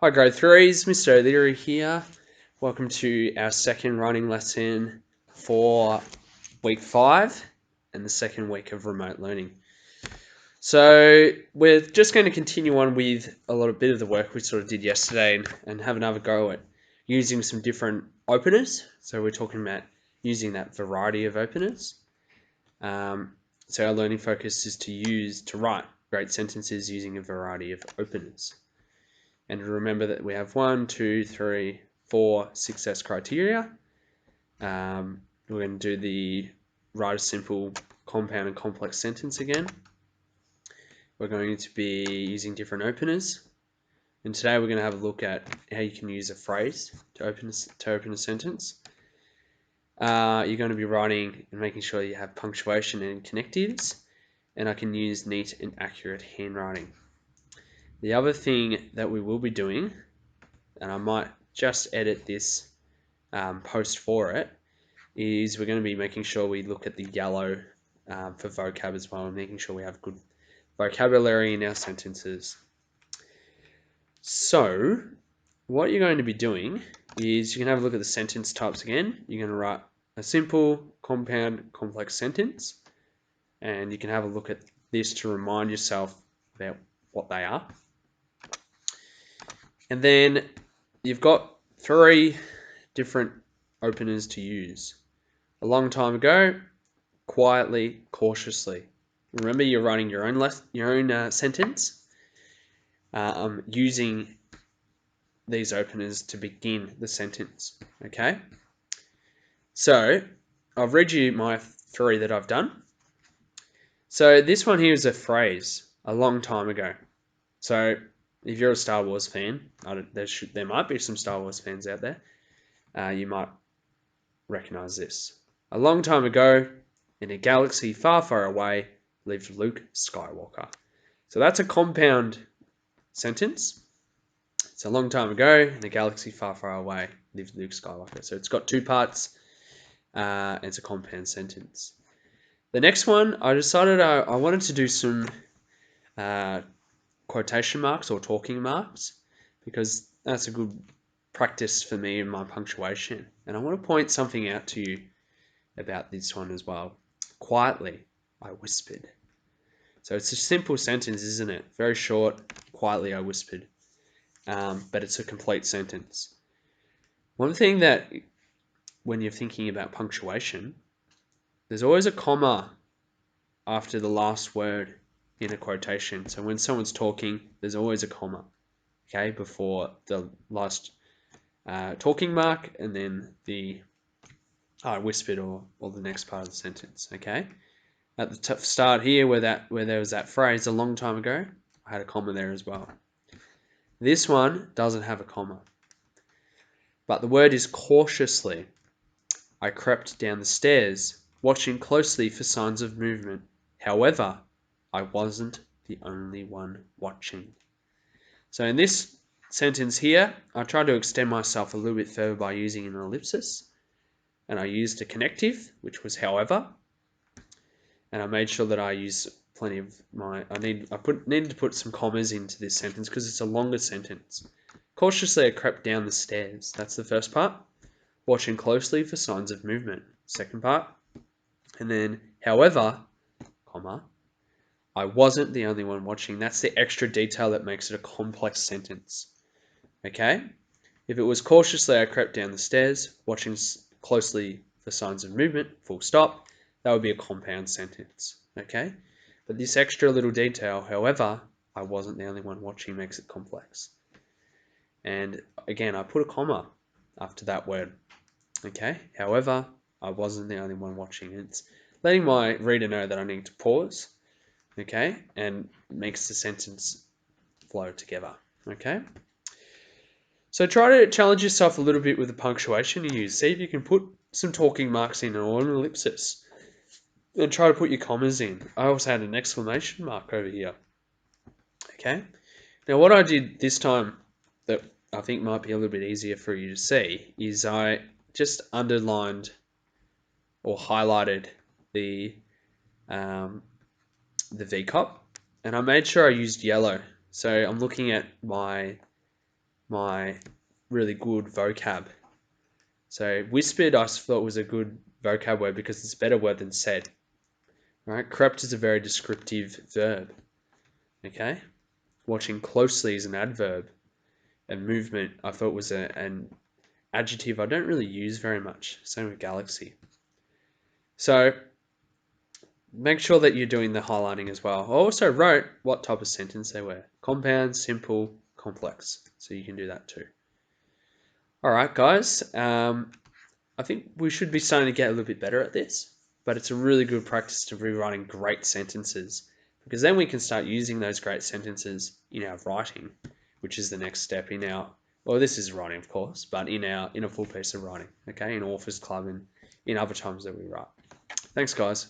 Hi grade 3s, Mr. O'Leary here. Welcome to our second writing lesson for week 5 and the second week of remote learning. So we're just going to continue on with a bit of the work we sort of did yesterday and have another go at using some different openers. So we're talking about using that variety of openers. So our learning focus is to write great sentences using a variety of openers. And remember that we have 1, 2, 3, 4 success criteria. We're going to do the write a simple, compound, and complex sentence again. We're going to be using different openers. And today we're going to have a look at how you can use a phrase to open a sentence. You're going to be writing and making sure you have punctuation and connectives. And I can use neat and accurate handwriting. The other thing that we will be doing, and I might just edit this post for it, is we're going to be making sure we look at the yellow for vocab as well, and making sure we have good vocabulary in our sentences. So what you're going to be doing is you can have a look at the sentence types again. You're going to write a simple, compound, complex sentence, and you can have a look at this to remind yourself about what they are. And then you've got 3 different openers to use. A long time ago, quietly, cautiously. Remember, you're writing your own sentence using these openers to begin the sentence. Okay. So I've read you my 3 that I've done. So this one here is a phrase, a long time ago. So if you're a Star Wars fan, there might be some Star Wars fans out there. You might recognize this. A long time ago, in a galaxy far, far away, lived Luke Skywalker. So that's a compound sentence. It's a long time ago, in a galaxy far, far away, lived Luke Skywalker. So it's got 2 parts. It's a compound sentence. The next one, I decided I wanted to do some quotation marks or talking marks, because that's a good practice for me in my punctuation. And I want to point something out to you about this one as well. Quietly, I whispered. So it's a simple sentence, isn't it? Very short. Quietly, I whispered. But it's a complete sentence. One thing that, when you're thinking about punctuation, there's always a comma after the last word in a quotation. So when someone's talking, there's always a comma, okay, before the last talking mark and then the I whispered or the next part of the sentence, okay? At the start here, where there was that phrase a long time ago, I had a comma there as well. This one doesn't have a comma, but the word is cautiously. I crept down the stairs, watching closely for signs of movement. However, I wasn't the only one watching. So in this sentence here, I tried to extend myself a little bit further by using an ellipsis, and I used a connective, which was however, and I made sure that I use plenty of needed to put some commas into this sentence because it's a longer sentence. Cautiously, I crept down the stairs. That's the first part. Watching closely for signs of movement. Second part. And then, however, comma, I wasn't the only one watching. That's the extra detail that makes it a complex sentence. Okay? If it was cautiously, I crept down the stairs, watching closely for signs of movement, full stop, that would be a compound sentence. Okay? But this extra little detail, however, I wasn't the only one watching, makes it complex. And again, I put a comma after that word. Okay? However, I wasn't the only one watching. It's letting my reader know that I need to pause, okay, and makes the sentence flow together, okay? So try to challenge yourself a little bit with the punctuation you use. See if you can put some talking marks in or an ellipsis, and try to put your commas in. I also had an exclamation mark over here, okay? Now what I did this time that I think might be a little bit easier for you to see is I just underlined or highlighted the VCOP, and I made sure I used yellow. So I'm looking at my my really good vocab. So whispered I thought was a good vocab word because it's a better word than said. Right? Crept is a very descriptive verb. Okay? Watching closely is an adverb. And movement I thought was an adjective I don't really use very much. Same with galaxy. So make sure that you're doing the highlighting as well. I also wrote what type of sentence they were. Compound, simple, complex. So you can do that too. All right, guys. I think we should be starting to get a little bit better at this, but it's a really good practice to be writing great sentences because then we can start using those great sentences in our writing, which is the next step in our, well, this is writing, of course, but in a full piece of writing, okay, in Authors Club and in other times that we write. Thanks, guys.